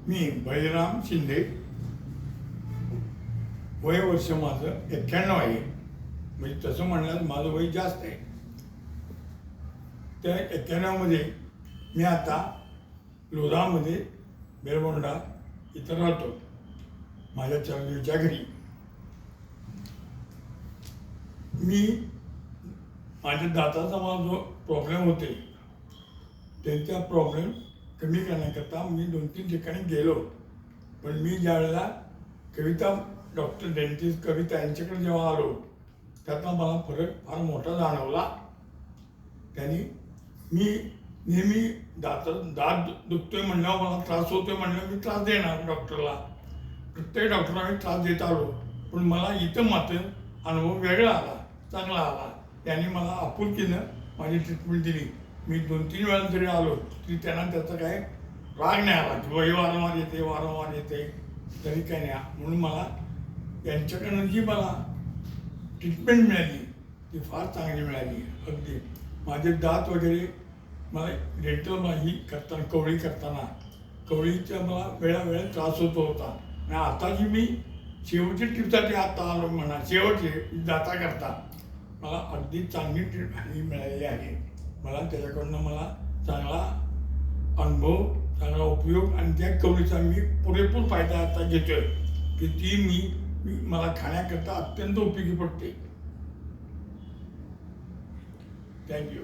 मी बळीराम शिंदे, वय वर्ष माझं 91 आहे. म्हणजे तसं म्हणलं माझं वय जास्त आहे. त्या 91मध्ये मी आता लोधामध्ये बेलगोंडा इथं राहतो माझ्या चरवीच्या घरी. मी माझ्या दाताचा मला जो प्रॉब्लेम होते त्यांचा प्रॉब्लेम कमी करण्याकरता मी 2-3 ठिकाणी गेलो. पण मी ज्यावेळेला कविता डॉक्टर डेंटिस्ट कविता यांच्याकडे जेव्हा आलो त्यातला मला फरक फार मोठा जाणवला. त्यांनी मी नेहमी दात दुखतोय म्हणल्यावर मला त्रास होतोय म्हणल्यावर मी त्रास देणार डॉक्टरला. प्रत्येक डॉक्टरला मी त्रास देत आलो. पण मला इथं मात्र अनुभव वेगळा आला, चांगला आला. त्यांनी मला आपुलकीनं माझी ट्रीटमेंट दिली. मी 2-3 वेळा जरी आलो तरी त्यांना त्याचा काय राग नाही आला की वय वारंवार येते तरी काही नाही. म्हणून मला यांच्याकडनं जी मला ट्रीटमेंट मिळाली ती फार चांगली मिळाली. अगदी माझे दात वगैरे मला डेंटल ही करताना कवळीचा मला वेळोवेळी त्रास होता. आणि आता जी मी शेवटची ट्रीपसाठी आता आलो म्हणा शेवटची दाताकरता मला अगदी चांगली ट्रीटमेंट मिळालेली आहे. मला त्याच्याकडनं मला चांगला अनुभव, चांगला उपयोग आणि त्या कवळीचा मी पुरेपूर फायदा आता घेतोय की ती मला खाण्याकरता अत्यंत उपयोगी पडते. थँक्यू.